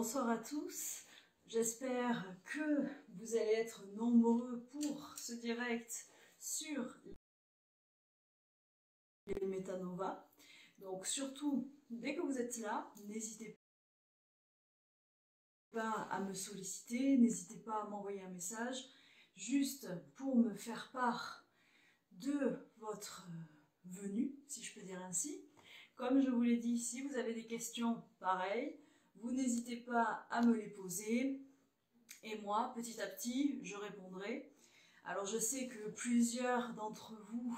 Bonsoir à tous, j'espère que vous allez être nombreux pour ce direct sur les métanovas. Donc surtout, dès que vous êtes là, n'hésitez pas à me solliciter, n'hésitez pas à m'envoyer un message, juste pour me faire part de votre venue, si je peux dire ainsi. Comme je vous l'ai dit, si vous avez des questions, pareil, vous n'hésitez pas à me les poser et moi, petit à petit, je répondrai. Alors je sais que plusieurs d'entre vous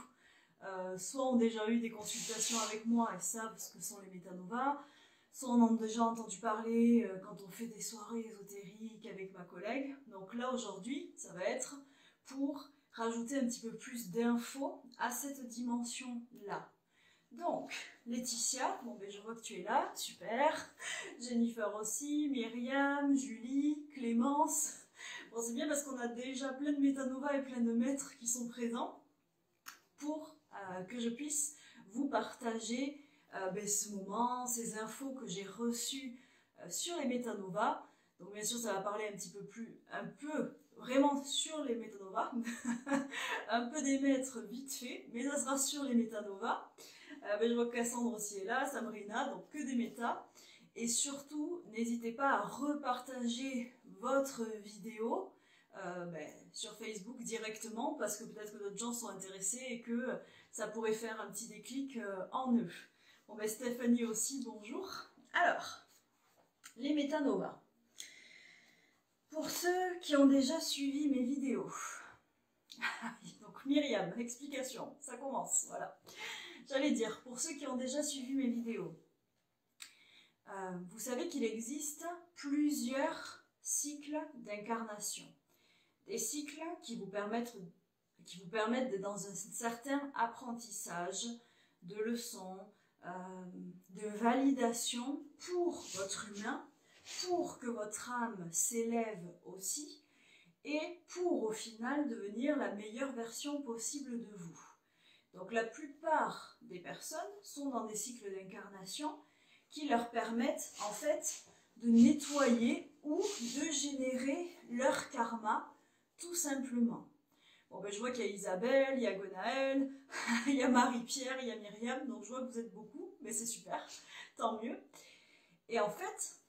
soit ont déjà eu des consultations avec moi et savent ce que sont les métanovas, soit en ont déjà entendu parler quand on fait des soirées ésotériques avec ma collègue. Donc là aujourd'hui, ça va être pour rajouter un petit peu plus d'infos à cette dimension-là. Donc, Laetitia, bon ben je vois que tu es là, super. Jennifer aussi, Myriam, Julie, Clémence. Bon, c'est bien parce qu'on a déjà plein de métanovas et plein de maîtres qui sont présents pour que je puisse vous partager ce moment, ces infos que j'ai reçues sur les métanovas. Donc bien sûr, ça va parler un peu vraiment sur les métanovas, un peu des maîtres vite fait, mais ça sera sur les métanovas. Je vois que Cassandre aussi est là, Sabrina, donc que des métas. Et surtout, n'hésitez pas à repartager votre vidéo sur Facebook directement, parce que peut-être que d'autres gens sont intéressés et que ça pourrait faire un petit déclic en eux. Bon, Stéphanie aussi, bonjour. Alors, les métanovas. Pour ceux qui ont déjà suivi mes vidéos, donc Myriam, explication, ça commence, voilà. J'allais dire, pour ceux qui ont déjà suivi mes vidéos, vous savez qu'il existe plusieurs cycles d'incarnation. Des cycles qui vous permettent d'être dans un certain apprentissage de leçons, de validation pour votre humain, pour que votre âme s'élève aussi, et pour au final devenir la meilleure version possible de vous. Donc la plupart des personnes sont dans des cycles d'incarnation qui leur permettent en fait de nettoyer ou de générer leur karma tout simplement. Bon je vois qu'il y a Isabelle, il y a Gonaël, il y a Marie-Pierre, il y a Myriam, donc je vois que vous êtes beaucoup, mais c'est super, tant mieux. Et en fait,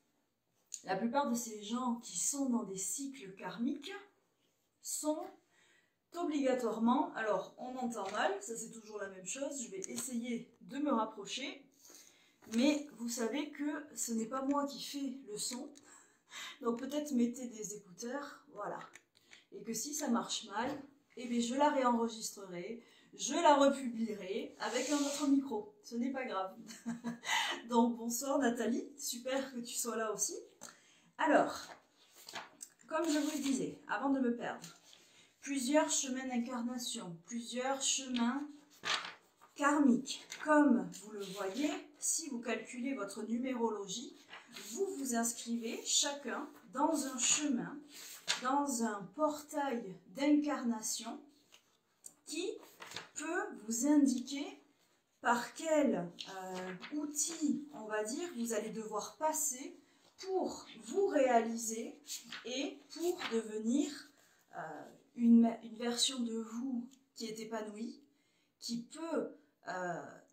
la plupart de ces gens qui sont dans des cycles karmiques sont obligatoirement, alors on entend mal, ça c'est toujours la même chose, je vais essayer de me rapprocher, mais vous savez que ce n'est pas moi qui fais le son, donc peut-être mettez des écouteurs, voilà, et que si ça marche mal, eh bien je la réenregistrerai, je la republierai avec un autre micro, ce n'est pas grave. Donc bonsoir Nathalie, super que tu sois là aussi. Alors, comme je vous le disais, avant de me perdre, plusieurs chemins d'incarnation, plusieurs chemins karmiques. Comme vous le voyez, si vous calculez votre numérologie, vous vous inscrivez chacun dans un chemin, dans un portail d'incarnation qui peut vous indiquer par quel outil, on va dire, vous allez devoir passer pour vous réaliser et pour devenir une version de vous qui est épanouie, qui peut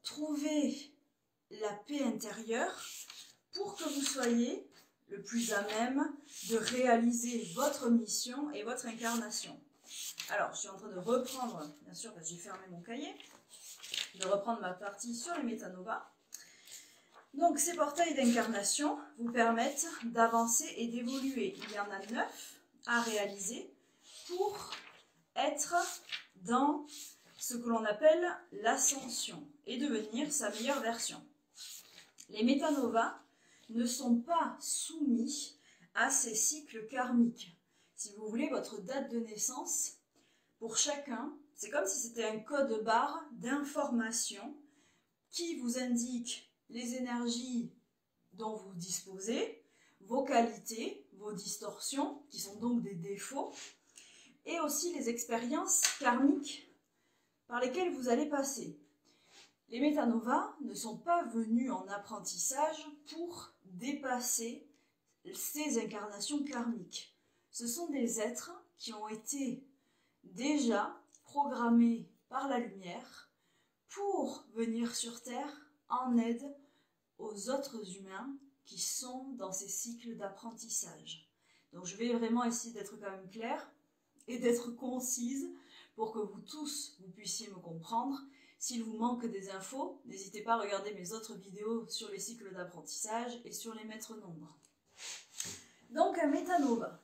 trouver la paix intérieure pour que vous soyez le plus à même de réaliser votre mission et votre incarnation. Alors, je suis en train de reprendre, bien sûr, parce que j'ai fermé mon cahier, de reprendre ma partie sur les métanovas. Donc, ces portails d'incarnation vous permettent d'avancer et d'évoluer. Il y en a 9 à réaliser pour être dans ce que l'on appelle l'ascension et devenir sa meilleure version. Les métanovas ne sont pas soumis à ces cycles karmiques. Si vous voulez, votre date de naissance, pour chacun, c'est comme si c'était un code barre d'information qui vous indique les énergies dont vous disposez, vos qualités, vos distorsions, qui sont donc des défauts, et aussi les expériences karmiques par lesquelles vous allez passer. Les métanovas ne sont pas venus en apprentissage pour dépasser ces incarnations karmiques. Ce sont des êtres qui ont été déjà programmés par la lumière pour venir sur Terre en aide aux autres humains qui sont dans ces cycles d'apprentissage. Donc je vais vraiment essayer d'être quand même claire et d'être concise pour que vous tous, vous puissiez me comprendre. S'il vous manque des infos, n'hésitez pas à regarder mes autres vidéos sur les cycles d'apprentissage et sur les maîtres nombres. Donc un métanova,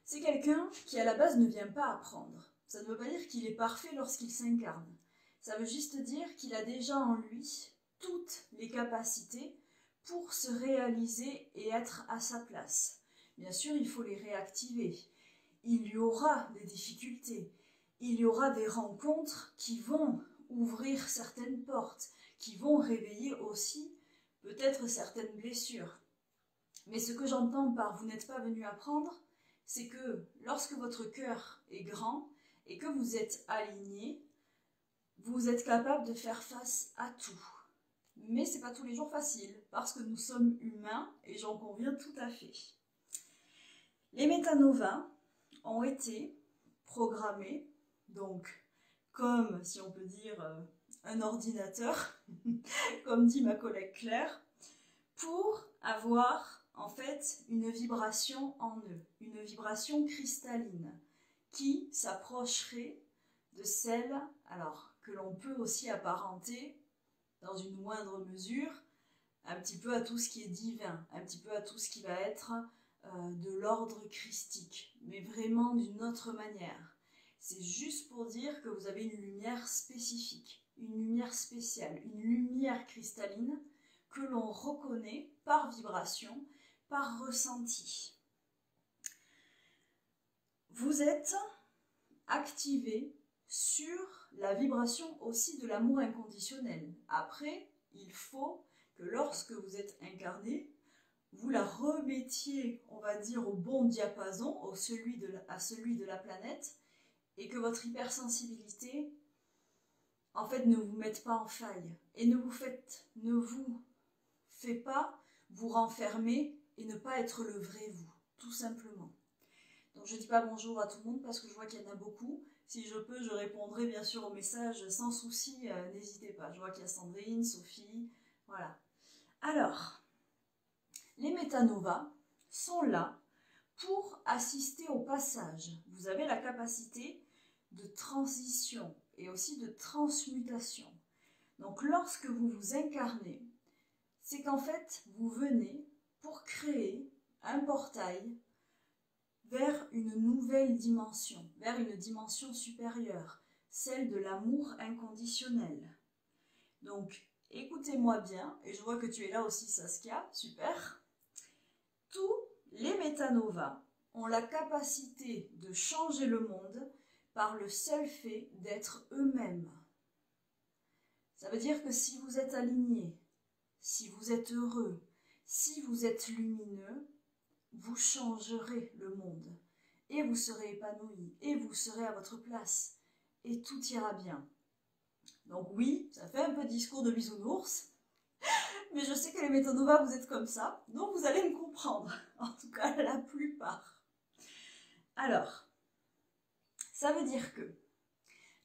c'est quelqu'un qui à la base ne vient pas apprendre. Ça ne veut pas dire qu'il est parfait lorsqu'il s'incarne. Ça veut juste dire qu'il a déjà en lui toutes les capacités pour se réaliser et être à sa place. Bien sûr, il faut les réactiver. Il y aura des difficultés. Il y aura des rencontres qui vont ouvrir certaines portes, qui vont réveiller aussi peut-être certaines blessures. Mais ce que j'entends par « vous n'êtes pas venu apprendre », c'est que lorsque votre cœur est grand et que vous êtes aligné, vous êtes capable de faire face à tout. Mais ce n'est pas tous les jours facile, parce que nous sommes humains, et j'en conviens tout à fait. Les métanovas ont été programmés, donc comme, si on peut dire, un ordinateur, comme dit ma collègue Claire, pour avoir en fait une vibration en eux, une vibration cristalline, qui s'approcherait de celle, alors que l'on peut aussi apparenter, dans une moindre mesure, un petit peu à tout ce qui est divin, un petit peu à tout ce qui va être de l'ordre christique, mais vraiment d'une autre manière. C'est juste pour dire que vous avez une lumière spécifique, une lumière spéciale, une lumière cristalline que l'on reconnaît par vibration, par ressenti. Vous êtes activé sur la vibration aussi de l'amour inconditionnel. Après, il faut que lorsque vous êtes incarné, vous la remettiez, on va dire, au bon diapason, à celui de la planète, et que votre hypersensibilité, en fait, ne vous mette pas en faille, et ne vous fait pas vous renfermer et ne pas être le vrai vous, tout simplement. Donc je ne dis pas bonjour à tout le monde parce que je vois qu'il y en a beaucoup. Si je peux, je répondrai bien sûr aux messages sans souci, n'hésitez pas. Je vois qu'il y a Sandrine, Sophie, voilà. Alors, les métanovas sont là pour assister au passage. Vous avez la capacité de transition et aussi de transmutation. Donc lorsque vous vous incarnez, c'est qu'en fait, vous venez pour créer un portail vers une nouvelle dimension, vers une dimension supérieure, celle de l'amour inconditionnel. Donc, écoutez-moi bien, et je vois que tu es là aussi Saskia, super. Tous les métanovas ont la capacité de changer le monde par le seul fait d'être eux-mêmes. Ça veut dire que si vous êtes aligné, si vous êtes heureux, si vous êtes lumineux, vous changerez le monde et vous serez épanoui et vous serez à votre place et tout ira bien. Donc oui, ça fait un peu discours de bisounours, mais je sais que les métanovas vous êtes comme ça, donc vous allez me comprendre, en tout cas la plupart. Alors, ça veut dire que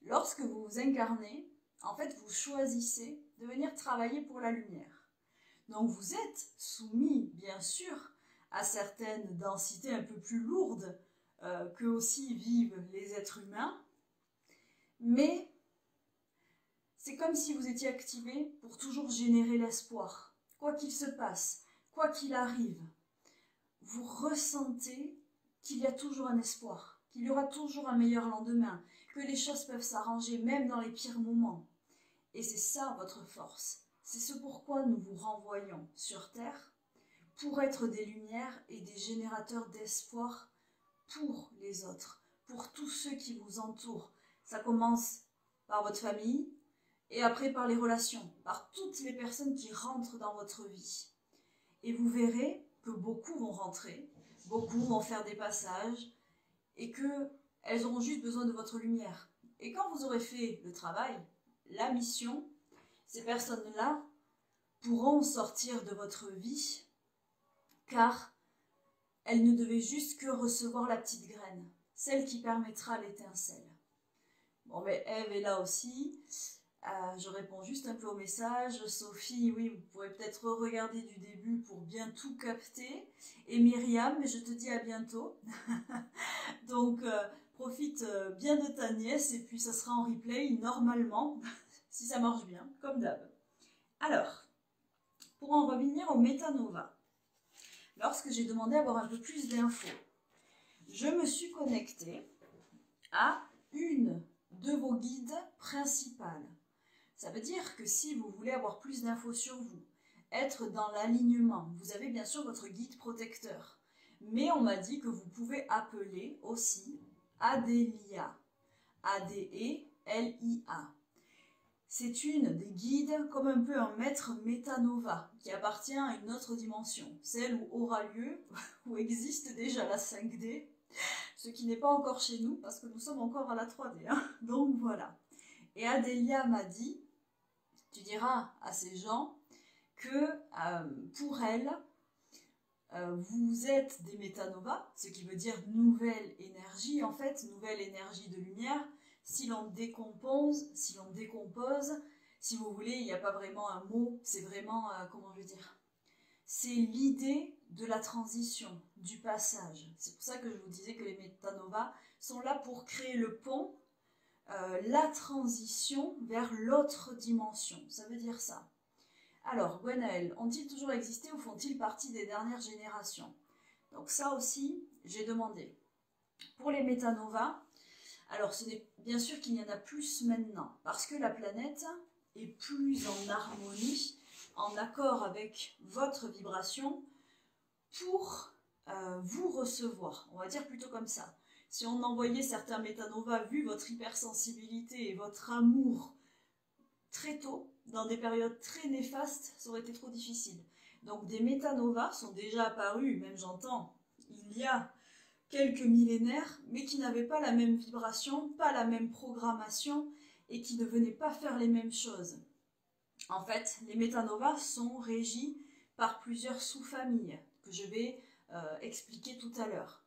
lorsque vous vous incarnez, en fait vous choisissez de venir travailler pour la lumière. Donc vous êtes soumis, bien sûr, à certaines densités un peu plus lourdes que aussi vivent les êtres humains, mais c'est comme si vous étiez activé pour toujours générer l'espoir. Quoi qu'il se passe, quoi qu'il arrive, vous ressentez qu'il y a toujours un espoir, qu'il y aura toujours un meilleur lendemain, que les choses peuvent s'arranger même dans les pires moments. Et c'est ça votre force. C'est ce pourquoi nous vous renvoyons sur Terre, pour être des lumières et des générateurs d'espoir pour les autres, pour tous ceux qui vous entourent. Ça commence par votre famille et après par les relations, par toutes les personnes qui rentrent dans votre vie. Et vous verrez que beaucoup vont rentrer, beaucoup vont faire des passages et qu'elles auront juste besoin de votre lumière. Et quand vous aurez fait le travail, la mission, ces personnes-là pourront sortir de votre vie car elle ne devait juste que recevoir la petite graine, celle qui permettra l'étincelle. Bon, mais Ève est là aussi. Je réponds juste un peu au message. Sophie, oui, vous pourrez peut-être regarder du début pour bien tout capter. Et Myriam, je te dis à bientôt. Donc, profite bien de ta nièce et puis ça sera en replay normalement, si ça marche bien, comme d'hab. Alors, pour en revenir au Métanova, lorsque j'ai demandé à avoir un peu plus d'infos, je me suis connectée à une de vos guides principales. Ça veut dire que si vous voulez avoir plus d'infos sur vous, être dans l'alignement, vous avez bien sûr votre guide protecteur. Mais on m'a dit que vous pouvez appeler aussi Adélia. A-D-E-L-I-A. C'est une des guides, comme un peu un maître métanova, qui appartient à une autre dimension, celle où aura lieu, où existe déjà la 5D, ce qui n'est pas encore chez nous, parce que nous sommes encore à la 3D. Hein. Donc voilà. Et Adélia m'a dit, tu diras à ces gens que pour elle, vous êtes des métanovas, ce qui veut dire nouvelle énergie, en fait, nouvelle énergie de lumière. Si l'on décompose, si vous voulez, il n'y a pas vraiment un mot, c'est vraiment, comment je veux dire, c'est l'idée de la transition, du passage. C'est pour ça que je vous disais que les métanovas sont là pour créer le pont, la transition vers l'autre dimension. Ça veut dire ça. Alors, Gwenaël, ont-ils toujours existé ou font-ils partie des dernières générations? Donc ça aussi, j'ai demandé. Pour les métanovas, alors ce n'est bien sûr qu'il y en a plus maintenant, parce que la planète est plus en harmonie, en accord avec votre vibration, pour vous recevoir. On va dire plutôt comme ça. Si on envoyait certains métanovas, vu votre hypersensibilité et votre amour très tôt, dans des périodes très néfastes, ça aurait été trop difficile. Donc des métanovas sont déjà apparus, même j'entends, il y a quelques millénaires, mais qui n'avaient pas la même vibration, pas la même programmation, et qui ne venaient pas faire les mêmes choses. En fait, les métanovas sont régis par plusieurs sous-familles, que je vais expliquer tout à l'heure.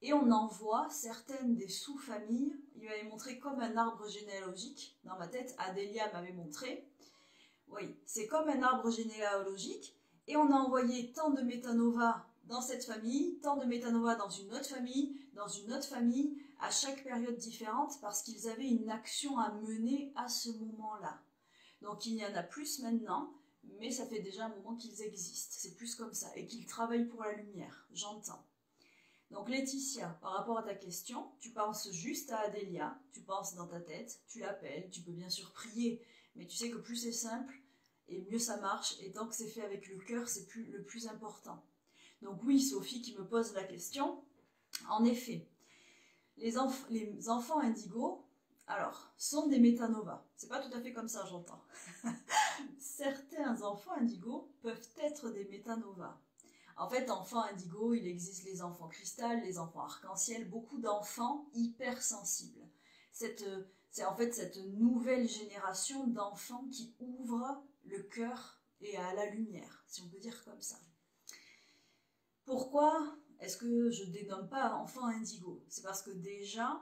Et on en voit certaines des sous-familles, il m'avait montré comme un arbre généalogique, dans ma tête, Adélia m'avait montré. Oui, c'est comme un arbre généalogique, et on a envoyé tant de métanovas dans cette famille, tant de métanovas dans une autre famille, à chaque période différente, parce qu'ils avaient une action à mener à ce moment-là. Donc il y en a plus maintenant, mais ça fait déjà un moment qu'ils existent, c'est plus comme ça, et qu'ils travaillent pour la lumière, j'entends. Donc Laetitia, par rapport à ta question, tu penses juste à Adélia, tu penses dans ta tête, tu l'appelles, tu peux bien sûr prier, mais tu sais que plus c'est simple, et mieux ça marche, et tant que c'est fait avec le cœur, c'est le plus important. Donc oui, Sophie qui me pose la question, en effet, les enfants indigos, alors, sont des métanovas. C'est pas tout à fait comme ça, j'entends. Certains enfants indigos peuvent être des métanovas. En fait, enfants indigo, il existe les enfants cristal, les enfants arc-en-ciel, beaucoup d'enfants hypersensibles. C'est en fait cette nouvelle génération d'enfants qui ouvrent le cœur et à la lumière, si on peut dire comme ça. Pourquoi est-ce que je ne dénomme pas enfants indigo? C'est parce que déjà,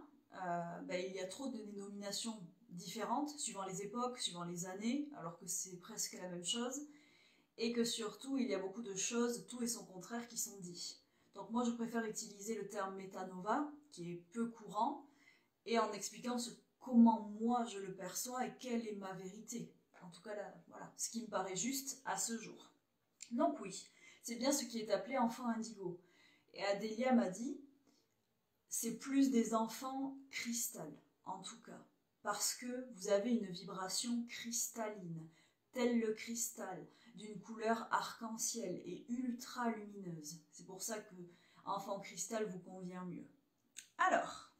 il y a trop de dénominations différentes, suivant les époques, suivant les années, alors que c'est presque la même chose. Et que surtout, il y a beaucoup de choses, tout et son contraire, qui sont dits. Donc moi, je préfère utiliser le terme métanova, qui est peu courant, et en expliquant comment moi je le perçois et quelle est ma vérité. En tout cas, là, voilà, ce qui me paraît juste à ce jour. Donc oui, c'est bien ce qui est appelé enfant indigo. Et Adélia m'a dit, c'est plus des enfants cristal, en tout cas, parce que vous avez une vibration cristalline, tel le cristal, d'une couleur arc-en-ciel et ultra lumineuse. C'est pour ça que enfant cristal vous convient mieux. Alors,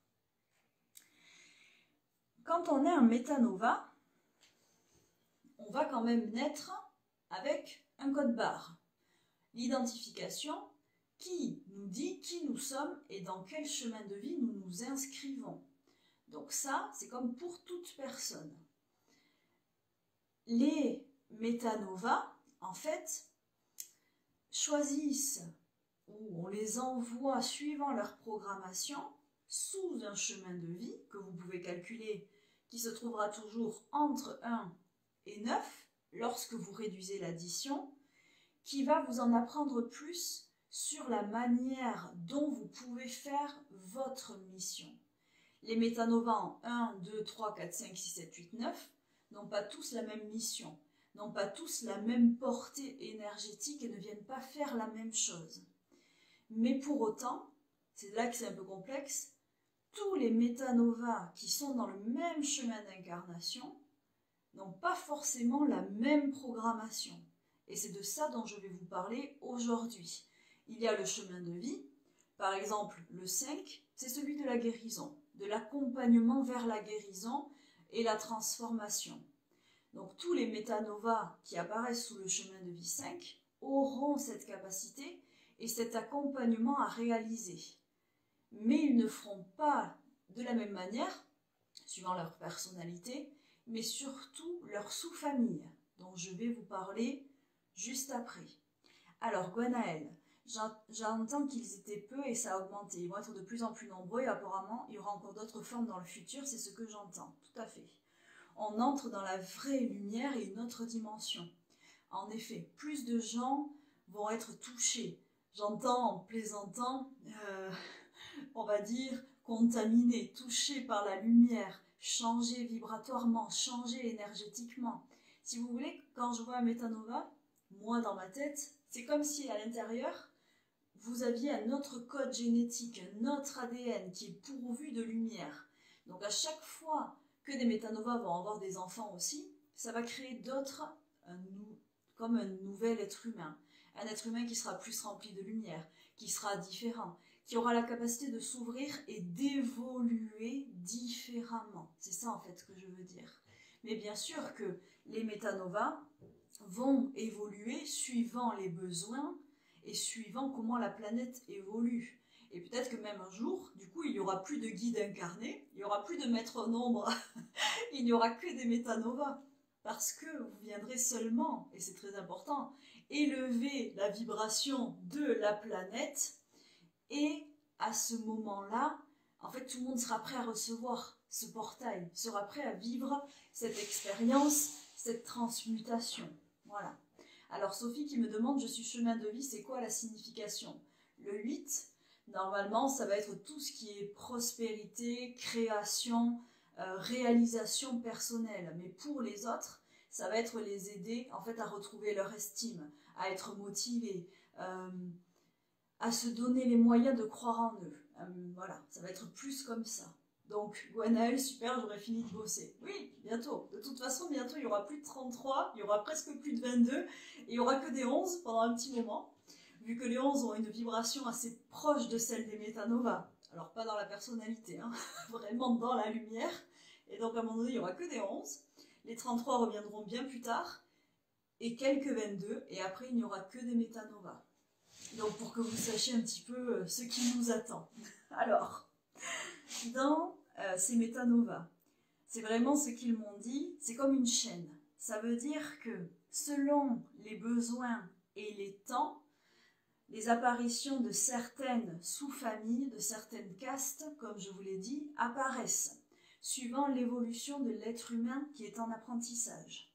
quand on est un métanova, on va quand même naître avec un code barre. L'identification qui nous dit qui nous sommes et dans quel chemin de vie nous nous inscrivons. Donc ça, c'est comme pour toute personne. Les métanovas, en fait, choisissent où on les envoie suivant leur programmation sous un chemin de vie que vous pouvez calculer, qui se trouvera toujours entre 1 et 9 lorsque vous réduisez l'addition, qui va vous en apprendre plus sur la manière dont vous pouvez faire votre mission. Les métanovas en 1, 2, 3, 4, 5, 6, 7, 8, 9 n'ont pas tous la même mission, n'ont pas tous la même portée énergétique et ne viennent pas faire la même chose. Mais pour autant, c'est là que c'est un peu complexe, tous les métanovas qui sont dans le même chemin d'incarnation n'ont pas forcément la même programmation. Et c'est de ça dont je vais vous parler aujourd'hui. Il y a le chemin de vie, par exemple le 5, c'est celui de la guérison, de l'accompagnement vers la guérison et la transformation. Donc tous les métanovas qui apparaissent sous le chemin de vie 5 auront cette capacité et cet accompagnement à réaliser. Mais ils ne feront pas de la même manière, suivant leur personnalité, mais surtout leur sous-famille, dont je vais vous parler juste après. Alors, Gwenaël, j'entends qu'ils étaient peu et ça a augmenté. Ils vont être de plus en plus nombreux et apparemment, il y aura encore d'autres formes dans le futur, c'est ce que j'entends. Tout à fait. On entre dans la vraie lumière et une autre dimension. En effet, plus de gens vont être touchés. J'entends en plaisantant, on va dire, contaminés, touchés par la lumière, changés vibratoirement, changés énergétiquement. Si vous voulez, quand je vois un métanova, moi dans ma tête, c'est comme si à l'intérieur, vous aviez un autre code génétique, un autre ADN qui est pourvu de lumière. Donc à chaque fois que des métanovas vont avoir des enfants aussi, ça va créer d'autres, comme un nouvel être humain. Un être humain qui sera plus rempli de lumière, qui sera différent, qui aura la capacité de s'ouvrir et d'évoluer différemment. C'est ça en fait que je veux dire. Mais bien sûr que les métanovas vont évoluer suivant les besoins et suivant comment la planète évolue. Et peut-être que même un jour, du coup, il n'y aura plus de guides incarnés, il n'y aura plus de maîtres nombres, il n'y aura que des métanovas. Parce que vous viendrez seulement, et c'est très important, élever la vibration de la planète. Et à ce moment-là, en fait, tout le monde sera prêt à recevoir ce portail, sera prêt à vivre cette expérience, cette transmutation. Voilà. Alors Sophie qui me demande, je suis chemin de vie, c'est quoi la signification? Le 8, normalement, ça va être tout ce qui est prospérité, création, réalisation personnelle. Mais pour les autres, ça va être les aider en fait à retrouver leur estime, à être motivés, à se donner les moyens de croire en eux. Voilà, ça va être plus comme ça. Donc, Gwenaël, super, j'aurai fini de bosser. Oui, bientôt. De toute façon, bientôt, il n'y aura plus de 33, il y aura presque plus de 22, et il n'y aura que des 11 pendant un petit moment, vu que les 11 ont une vibration assez proche de celle des métanovas. Alors, pas dans la personnalité, hein, vraiment dans la lumière. Et donc, à un moment donné, il n'y aura que des 11. Les 33 reviendront bien plus tard, et quelques 22, et après, il n'y aura que des métanovas. Donc, pour que vous sachiez un petit peu ce qui nous attend. Alors, dans ces métanovas, c'est vraiment ce qu'ils m'ont dit, c'est comme une chaîne. Ça veut dire que selon les besoins et les temps, les apparitions de certaines sous-familles, de certaines castes, comme je vous l'ai dit, apparaissent, suivant l'évolution de l'être humain qui est en apprentissage.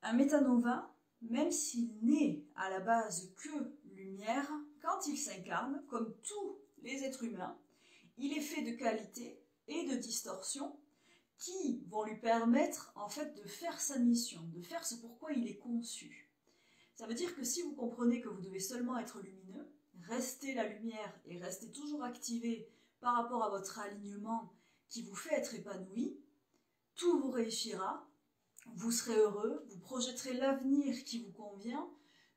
Un métanova, même s'il n'est à la base que lumière, quand il s'incarne, comme tous les êtres humains, il est fait de qualité et de distorsion qui vont lui permettre en fait de faire sa mission, de faire ce pourquoi il est conçu. Ça veut dire que si vous comprenez que vous devez seulement être lumineux, rester la lumière et rester toujours activé par rapport à votre alignement qui vous fait être épanoui, tout vous réussira, vous serez heureux, vous projetterez l'avenir qui vous convient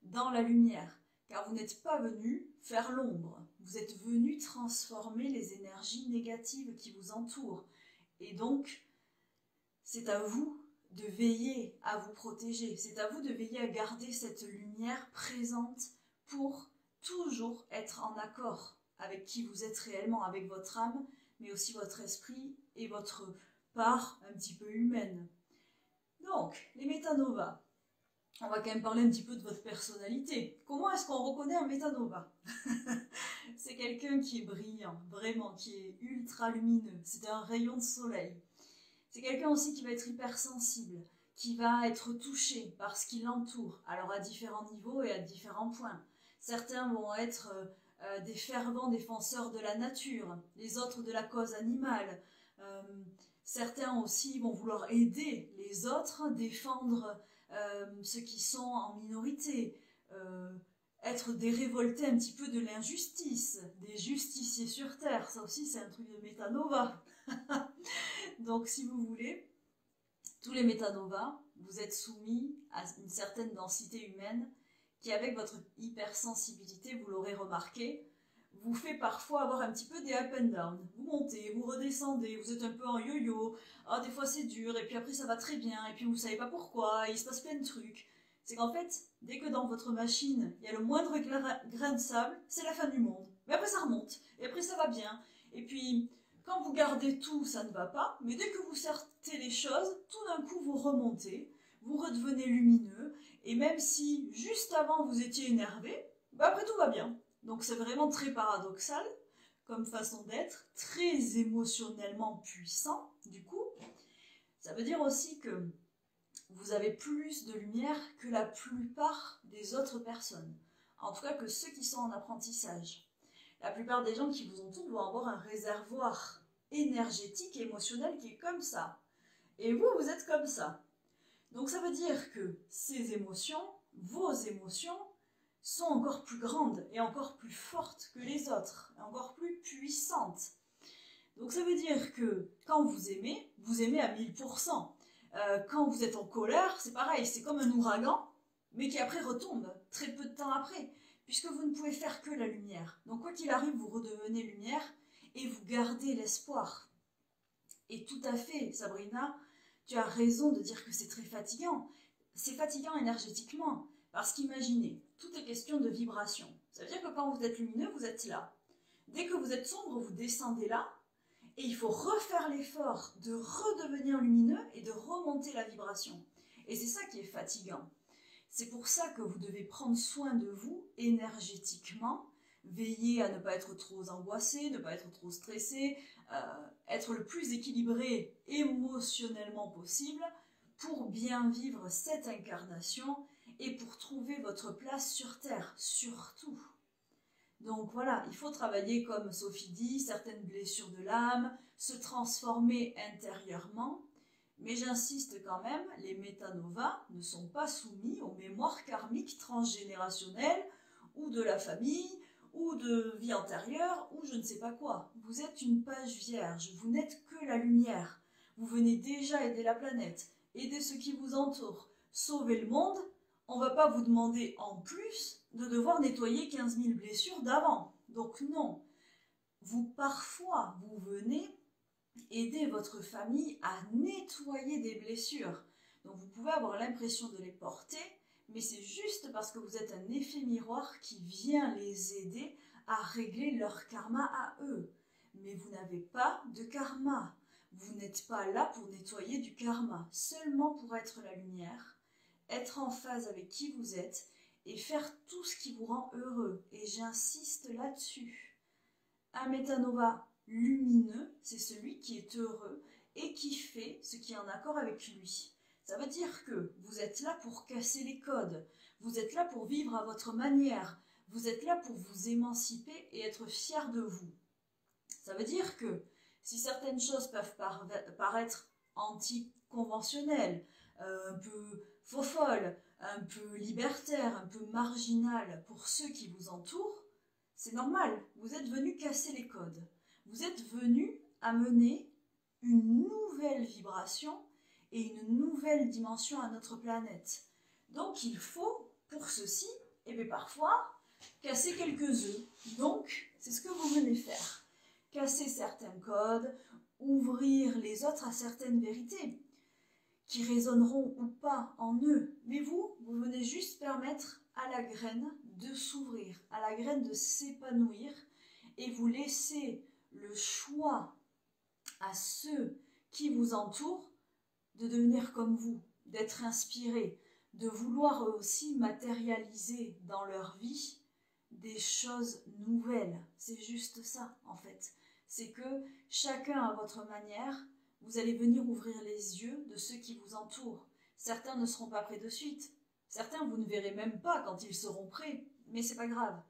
dans la lumière. Car vous n'êtes pas venu faire l'ombre, vous êtes venu transformer les énergies négatives qui vous entourent. Et donc, c'est à vous de veiller à vous protéger, c'est à vous de veiller à garder cette lumière présente pour toujours être en accord avec qui vous êtes réellement, avec votre âme, mais aussi votre esprit et votre part un petit peu humaine. Donc, les métanovas. on va quand même parler un petit peu de votre personnalité. Comment est-ce qu'on reconnaît un métanova? C'est quelqu'un qui est brillant, vraiment, qui est ultra lumineux. C'est un rayon de soleil. C'est quelqu'un aussi qui va être hypersensible, qui va être touché par ce qui l'entoure, alors à différents niveaux et à différents points. Certains vont être des fervents défenseurs de la nature, les autres de la cause animale. Certains aussi vont vouloir aider les autres, défendre ceux qui sont en minorité, être des révoltés un petit peu de l'injustice, des justiciers sur terre. Ça aussi, c'est un truc de métanova. Donc, si vous voulez, tous les métanovas, vous êtes soumis à une certaine densité humaine qui, avec votre hypersensibilité, vous l'aurez remarqué, vous fait parfois avoir un petit peu des up and down. Vous montez, vous redescendez, vous êtes un peu en yo-yo, ah, des fois c'est dur, et puis après ça va très bien, et puis vous savez pas pourquoi, il se passe plein de trucs. C'est qu'en fait, dès que dans votre machine, il y a le moindre grain de sable, c'est la fin du monde. Mais après ça remonte, et après ça va bien, et puis quand vous gardez tout, ça ne va pas, mais dès que vous sortez les choses, tout d'un coup vous remontez, vous redevenez lumineux, et même si juste avant vous étiez énervé, bah après tout va bien. Donc c'est vraiment très paradoxal comme façon d'être, très émotionnellement puissant du coup. Ça veut dire aussi que vous avez plus de lumière que la plupart des autres personnes, en tout cas que ceux qui sont en apprentissage. La plupart des gens qui vous entourent vont avoir un réservoir énergétique et émotionnel qui est comme ça. Et vous, vous êtes comme ça. Donc ça veut dire que ces émotions, vos émotions, sont encore plus grandes et encore plus fortes que les autres, et encore plus puissantes. Donc ça veut dire que quand vous aimez à 1000%. Quand vous êtes en colère, c'est pareil, c'est comme un ouragan, mais qui après retombe, très peu de temps après, puisque vous ne pouvez faire que la lumière. Donc quoi qu'il arrive, vous redevenez lumière et vous gardez l'espoir. Et tout à fait, Sabrina, tu as raison de dire que c'est très fatigant. C'est fatigant énergétiquement, parce qu'imaginez, tout est question de vibration. Ça veut dire que quand vous êtes lumineux, vous êtes là. Dès que vous êtes sombre, vous descendez là, et il faut refaire l'effort de redevenir lumineux et de remonter la vibration. Et c'est ça qui est fatigant. C'est pour ça que vous devez prendre soin de vous énergétiquement, veiller à ne pas être trop angoissé, ne pas être trop stressé, être le plus équilibré émotionnellement possible pour bien vivre cette incarnation et pour trouver votre place sur Terre, surtout. Donc voilà, il faut travailler, comme Sophie dit, certaines blessures de l'âme, se transformer intérieurement. Mais j'insiste quand même, les métanovas ne sont pas soumis aux mémoires karmiques transgénérationnelles ou de la famille ou de vie antérieure ou je ne sais pas quoi. Vous êtes une page vierge, vous n'êtes que la lumière. Vous venez déjà aider la planète, aider ceux qui vous entourent, sauver le monde. On ne va pas vous demander en plus de devoir nettoyer 15 000 blessures d'avant. Donc non, parfois vous venez aider votre famille à nettoyer des blessures. Donc vous pouvez avoir l'impression de les porter, mais c'est juste parce que vous êtes un effet miroir qui vient les aider à régler leur karma à eux. Mais vous n'avez pas de karma. Vous n'êtes pas là pour nettoyer du karma, seulement pour être la lumière, être en phase avec qui vous êtes et faire tout ce qui vous rend heureux. Et j'insiste là-dessus. Un métanova lumineux, c'est celui qui est heureux et qui fait ce qui est en accord avec lui. Ça veut dire que vous êtes là pour casser les codes, vous êtes là pour vivre à votre manière, vous êtes là pour vous émanciper et être fier de vous. Ça veut dire que si certaines choses peuvent paraître anticonventionnelles, un peu faux-folles, un peu libertaires, un peu marginales pour ceux qui vous entourent, c'est normal, vous êtes venu casser les codes. Vous êtes venu amener une nouvelle vibration et une nouvelle dimension à notre planète. Donc il faut, pour ceci, et bien parfois, casser quelques œufs. Donc, c'est ce que vous venez faire. Casser certains codes, ouvrir les autres à certaines vérités, qui résonneront ou pas en eux. Mais vous venez juste permettre à la graine de s'ouvrir, à la graine de s'épanouir, et vous laissez le choix à ceux qui vous entourent de devenir comme vous, d'être inspirés, de vouloir eux aussi matérialiser dans leur vie des choses nouvelles. C'est juste ça, en fait. C'est que chacun à votre manière, vous allez venir ouvrir les yeux de ceux qui vous entourent. Certains ne seront pas prêts de suite. Certains, vous ne verrez même pas quand ils seront prêts. Mais c'est pas grave.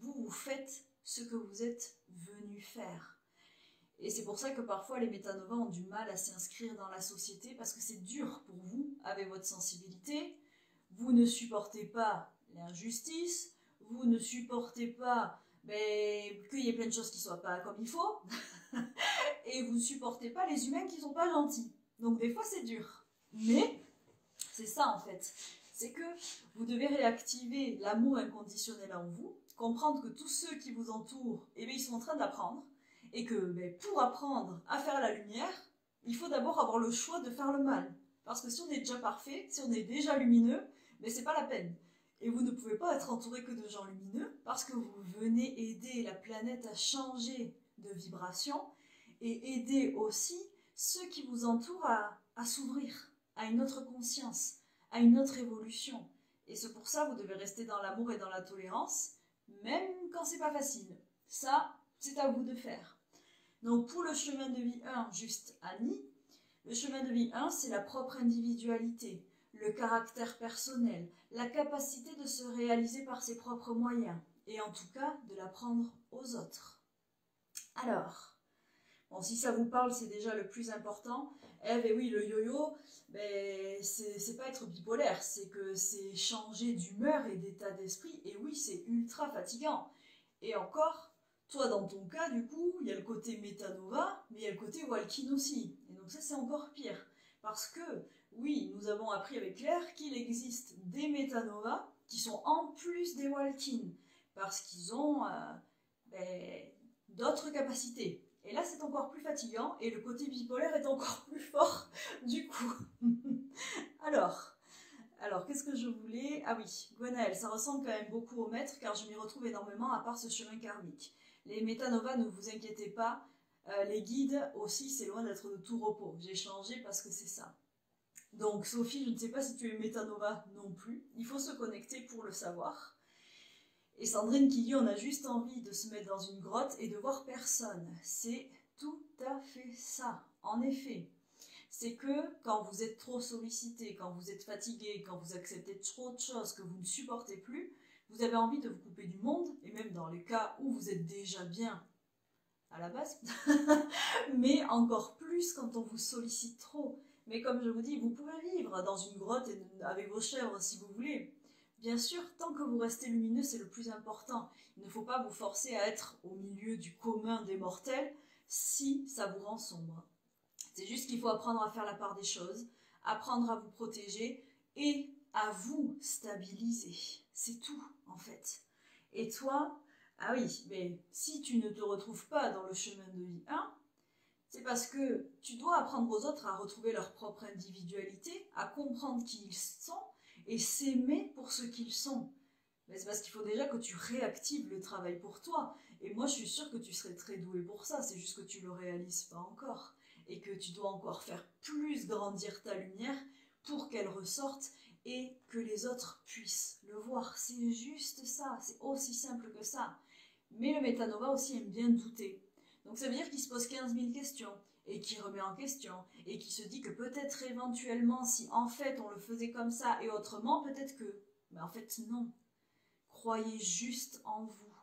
Vous, vous faites ce que vous êtes venu faire. Et c'est pour ça que parfois les métanovas ont du mal à s'inscrire dans la société parce que c'est dur pour vous, avec votre sensibilité. Vous ne supportez pas l'injustice, vous ne supportez pas qu'il y ait plein de choses qui ne soient pas comme il faut, et vous ne supportez pas les humains qui ne sont pas gentils. Donc des fois c'est dur. Mais c'est ça en fait. C'est que vous devez réactiver l'amour inconditionnel en vous, comprendre que tous ceux qui vous entourent, ils sont en train d'apprendre, et que pour apprendre à faire la lumière, il faut d'abord avoir le choix de faire le mal. Parce que si on est déjà parfait, si on est déjà lumineux, c'est pas la peine. Et vous ne pouvez pas être entouré que de gens lumineux, parce que vous venez aider la planète à changer de vibration, et aider aussi ceux qui vous entourent à s'ouvrir à une autre conscience, à une autre évolution. Et c'est pour ça que vous devez rester dans l'amour et dans la tolérance, même quand c'est pas facile. Ça, c'est à vous de faire. Donc pour le chemin de vie 1, juste Annie, le chemin de vie 1, c'est la propre individualité, le caractère personnel, la capacité de se réaliser par ses propres moyens, et en tout cas de l'apprendre aux autres. Alors, bon, si ça vous parle, c'est déjà le plus important. Ève, oui, le yo-yo, c'est pas être bipolaire, c'est que c'est changer d'humeur et d'état d'esprit, et oui, c'est ultra fatigant. Et encore, toi, dans ton cas, du coup, il y a le côté métanova, mais il y a le côté walking aussi. Et donc ça, c'est encore pire. Parce que, oui, nous avons appris avec Claire qu'il existe des métanovas qui sont en plus des walking, parce qu'ils ont d'autres capacités. Et là, c'est encore plus fatigant, et le côté bipolaire est encore plus fort, du coup. Alors, qu'est-ce que je voulais... Ah oui, Gwenaël, ça ressemble quand même beaucoup au maître, car je m'y retrouve énormément, à part ce chemin karmique. Les métanovas, ne vous inquiétez pas, les guides aussi, c'est loin d'être de tout repos. J'ai changé parce que c'est ça. Donc Sophie, je ne sais pas si tu es métanova non plus, il faut se connecter pour le savoir. Et Sandrine qui dit, on a juste envie de se mettre dans une grotte et de voir personne. C'est tout à fait ça, en effet. C'est que quand vous êtes trop sollicité, quand vous êtes fatigué, quand vous acceptez trop de choses que vous ne supportez plus, vous avez envie de vous couper du monde, et même dans les cas où vous êtes déjà bien à la base, mais encore plus quand on vous sollicite trop. Mais comme je vous dis, vous pouvez vivre dans une grotte avec vos chèvres si vous voulez. Bien sûr, tant que vous restez lumineux, c'est le plus important. Il ne faut pas vous forcer à être au milieu du commun des mortels si ça vous rend sombre. C'est juste qu'il faut apprendre à faire la part des choses, apprendre à vous protéger et à vous stabiliser. C'est tout, en fait. Et toi, ah oui, mais si tu ne te retrouves pas dans le chemin de vie 1, c'est parce que tu dois apprendre aux autres à retrouver leur propre individualité, à comprendre qui ils sont et s'aimer pour ce qu'ils sont. Mais c'est parce qu'il faut déjà que tu réactives le travail pour toi. Et moi, je suis sûre que tu serais très douée pour ça, c'est juste que tu ne le réalises pas encore. Et que tu dois encore faire plus grandir ta lumière pour qu'elle ressorte et que les autres puissent le voir. C'est juste ça, c'est aussi simple que ça. Mais le métanova aussi aime bien douter. Donc ça veut dire qu'il se pose 15 000 questions, et qu'il remet en question, et qu'il se dit que peut-être éventuellement, si en fait on le faisait comme ça et autrement, peut-être que... Mais en fait non. Croyez juste en vous.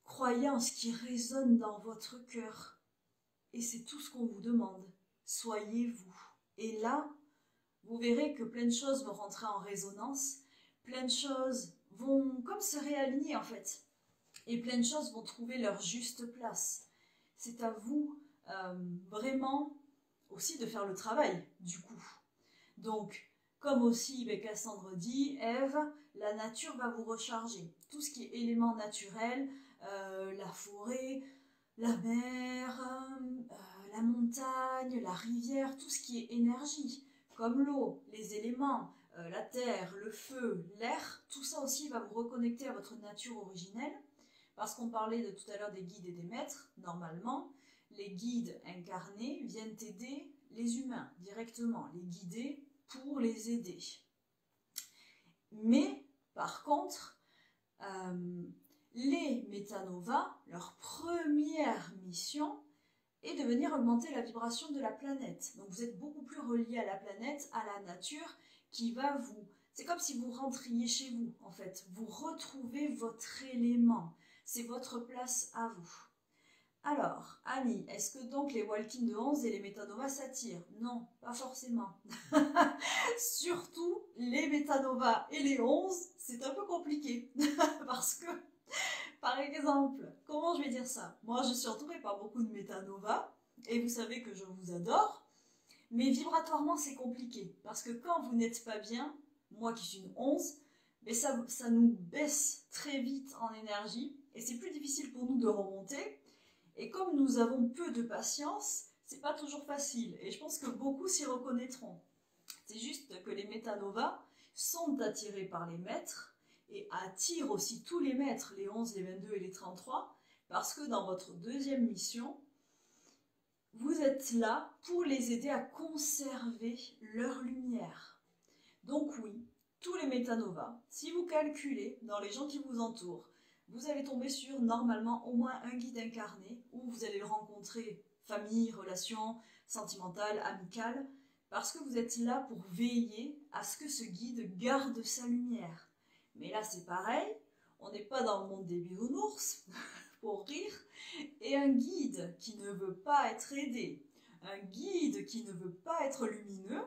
Croyez en ce qui résonne dans votre cœur. Et c'est tout ce qu'on vous demande. Soyez vous. Et là, vous verrez que plein de choses vont rentrer en résonance, plein de choses vont comme se réaligner en fait. Et plein de choses vont trouver leur juste place. C'est à vous vraiment aussi de faire le travail, du coup. Donc, comme aussi Cassandre dit, Ève, la nature va vous recharger. Tout ce qui est éléments naturels, la forêt, la mer, la montagne, la rivière, tout ce qui est énergie, comme l'eau, les éléments, la terre, le feu, l'air, tout ça aussi va vous reconnecter à votre nature originelle. Parce qu'on parlait de tout à l'heure des guides et des maîtres, normalement, les guides incarnés viennent aider les humains directement, les guider pour les aider. Mais, par contre, les métanovas, leur première mission est de venir augmenter la vibration de la planète. Donc vous êtes beaucoup plus relié à la planète, à la nature, qui va vous... C'est comme si vous rentriez chez vous, en fait. Vous retrouvez votre élément. C'est votre place à vous. Alors, Annie, est-ce que donc les walk-in de 11 et les métanovas s'attirent? Non, pas forcément. Surtout, les métanovas et les 11, c'est un peu compliqué. Parce que, par exemple, comment je vais dire ça? Moi, je suis entourée par beaucoup de métanovas, et vous savez que je vous adore, mais vibratoirement, c'est compliqué. Parce que quand vous n'êtes pas bien, moi qui suis une 11, mais ça nous baisse très vite en énergie, et c'est plus difficile pour nous de remonter. Et comme nous avons peu de patience, c'est pas toujours facile. Et je pense que beaucoup s'y reconnaîtront. C'est juste que les métanovas sont attirés par les maîtres et attirent aussi tous les maîtres, les 11, les 22 et les 33, parce que dans votre deuxième mission, vous êtes là pour les aider à conserver leur lumière. Donc oui, tous les métanovas, si vous calculez dans les gens qui vous entourent, vous allez tomber sur normalement au moins un guide incarné où vous allez le rencontrer, famille, relations sentimentales, amicales, parce que vous êtes là pour veiller à ce que ce guide garde sa lumière. Mais là c'est pareil, on n'est pas dans le monde des bisounours, pour rire, et un guide qui ne veut pas être aidé, un guide qui ne veut pas être lumineux,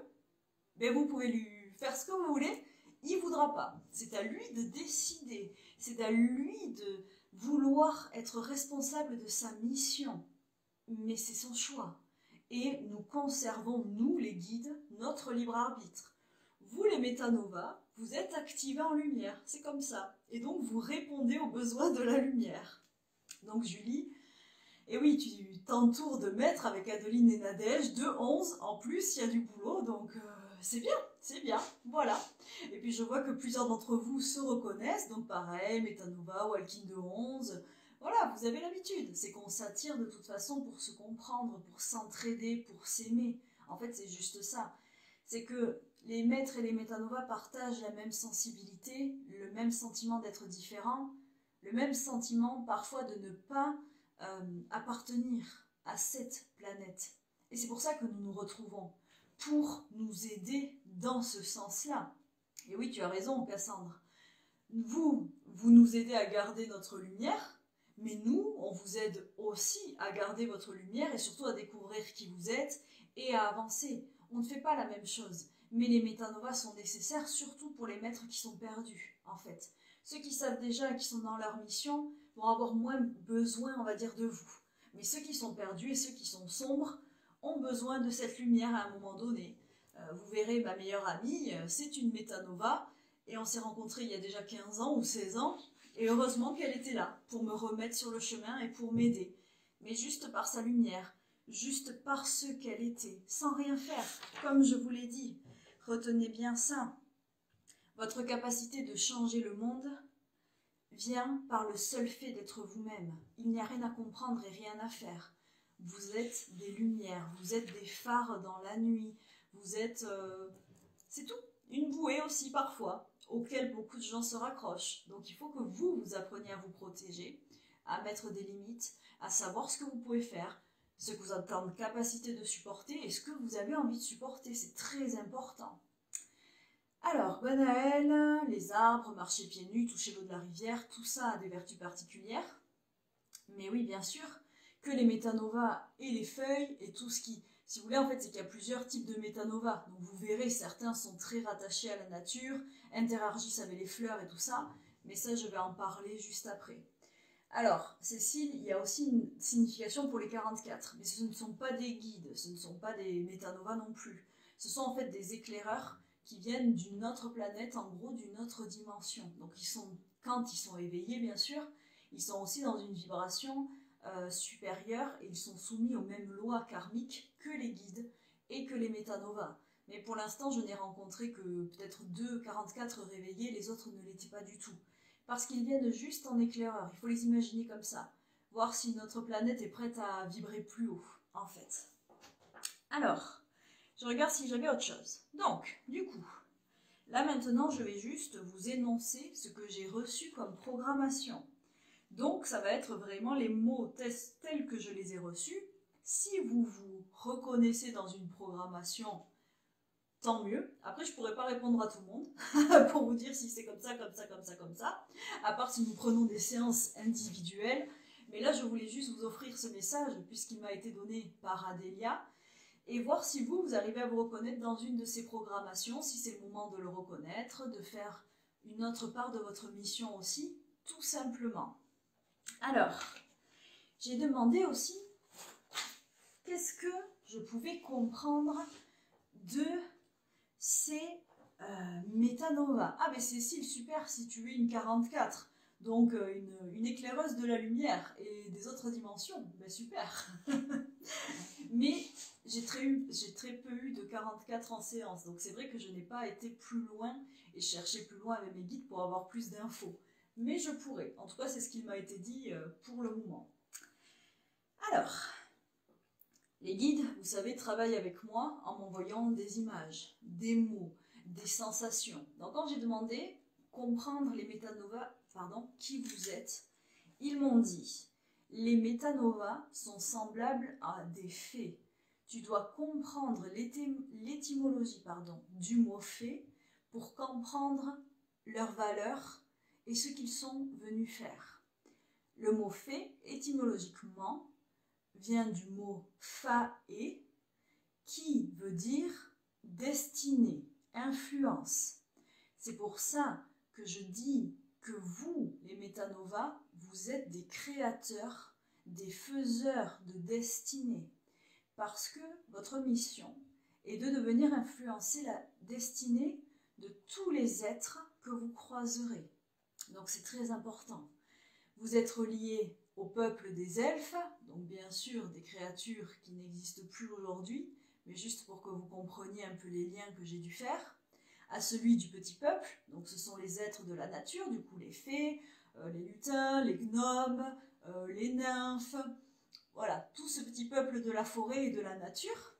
ben vous pouvez lui faire ce que vous voulez, il ne voudra pas. C'est à lui de décider. C'est à lui de vouloir être responsable de sa mission. Mais c'est son choix. Et nous conservons, nous les guides, notre libre arbitre. Vous les métanovas, vous êtes activés en lumière. C'est comme ça. Et donc vous répondez aux besoins de la lumière. Donc Julie, et oui, tu t'entoures de maîtres avec Adeline et Nadège, de 11. En plus, il y a du boulot, donc... c'est bien, voilà. Et puis je vois que plusieurs d'entre vous se reconnaissent, donc pareil, métanova, walk-in de 11, voilà, vous avez l'habitude. C'est qu'on s'attire de toute façon pour se comprendre, pour s'entraider, pour s'aimer. En fait, c'est juste ça. C'est que les maîtres et les métanovas partagent la même sensibilité, le même sentiment d'être différent, le même sentiment parfois de ne pas appartenir à cette planète. Et c'est pour ça que nous nous retrouvons, pour nous aider dans ce sens-là. Et oui, tu as raison, Cassandre. Vous nous aidez à garder notre lumière, mais nous, on vous aide aussi à garder votre lumière et surtout à découvrir qui vous êtes et à avancer. On ne fait pas la même chose, mais les métanovas sont nécessaires surtout pour les maîtres qui sont perdus, en fait. Ceux qui savent déjà et qui sont dans leur mission vont avoir moins besoin, on va dire, de vous. Mais ceux qui sont perdus et ceux qui sont sombres ont besoin de cette lumière à un moment donné. Vous verrez, ma meilleure amie, c'est une métanova, et on s'est rencontrés il y a déjà 15 ans ou 16 ans, et heureusement qu'elle était là, pour me remettre sur le chemin et pour m'aider. Mais juste par sa lumière, juste par ce qu'elle était, sans rien faire, comme je vous l'ai dit. Retenez bien ça. Votre capacité de changer le monde vient par le seul fait d'être vous-même. Il n'y a rien à comprendre et rien à faire. Vous êtes des lumières, vous êtes des phares dans la nuit, vous êtes... c'est tout. Une bouée aussi parfois, auquel beaucoup de gens se raccrochent. Donc il faut que vous appreniez à vous protéger, à mettre des limites, à savoir ce que vous pouvez faire, ce que vous avez en capacité de supporter et ce que vous avez envie de supporter. C'est très important. Alors, Banaël, les arbres, marcher pieds nus, toucher l'eau de la rivière, tout ça a des vertus particulières. Mais oui, bien sûr, que les métanovas et les feuilles et tout ce qui... Si vous voulez, en fait, c'est qu'il y a plusieurs types de métanovas. Donc vous verrez, certains sont très rattachés à la nature, interagissent avec les fleurs et tout ça. Mais ça, je vais en parler juste après. Alors, Cécile, il y a aussi une signification pour les 44. Mais ce ne sont pas des guides, ce ne sont pas des métanovas non plus. Ce sont en fait des éclaireurs qui viennent d'une autre planète, en gros d'une autre dimension. Donc quand ils sont éveillés, bien sûr, ils sont aussi dans une vibration supérieure et ils sont soumis aux mêmes lois karmiques que les guides et que les métanovas. Mais pour l'instant, je n'ai rencontré que peut-être 2 44 réveillés, les autres ne l'étaient pas du tout. Parce qu'ils viennent juste en éclaireur, il faut les imaginer comme ça. Voir si notre planète est prête à vibrer plus haut, en fait. Alors, je regarde si j'avais autre chose. Donc, du coup, Là maintenant, je vais juste vous énoncer ce que j'ai reçu comme programmation. Donc, ça va être vraiment les mots tels que je les ai reçus. Si vous vous reconnaissez dans une programmation, tant mieux. Après, je ne pourrais pas répondre à tout le monde pour vous dire si c'est comme ça, comme ça, comme ça, comme ça. À part si nous prenons des séances individuelles. Mais là, je voulais juste vous offrir ce message puisqu'il m'a été donné par Adélia. Et voir si vous arrivez à vous reconnaître dans une de ces programmations, si c'est le moment de le reconnaître, de faire une autre part de votre mission aussi, tout simplement. Alors, j'ai demandé aussi qu'est-ce que je pouvais comprendre de ces métanovas. Ah, mais Cécile, super, si tu es une 44, donc une éclaireuse de la lumière et des autres dimensions, ben super. Mais j'ai très peu eu de 44 en séance, donc c'est vrai que je n'ai pas été plus loin et cherché plus loin avec mes guides pour avoir plus d'infos. Mais je pourrais, en tout cas c'est ce qu'il m'a été dit pour le moment. Alors, les guides, vous savez, travaillent avec moi en m'envoyant des images, des mots, des sensations. Donc quand j'ai demandé comprendre les métanovas, qui vous êtes, ils m'ont dit: les métanovas sont semblables à des fées. Tu dois comprendre l'étymologie du mot fée pour comprendre leur valeur et ce qu'ils sont venus faire. Le mot fée, étymologiquement, vient du mot fae, qui veut dire destinée, influence. C'est pour ça que je dis que vous, les métanovas, vous êtes des créateurs, des faiseurs de destinée. Parce que votre mission est de devenir influencer la destinée de tous les êtres que vous croiserez. Donc c'est très important. Vous êtes reliés au peuple des elfes, donc bien sûr des créatures qui n'existent plus aujourd'hui, mais juste pour que vous compreniez un peu les liens que j'ai dû faire, à celui du petit peuple, donc ce sont les êtres de la nature, du coup les fées, les lutins, les gnomes, les nymphes, voilà, tout ce petit peuple de la forêt et de la nature.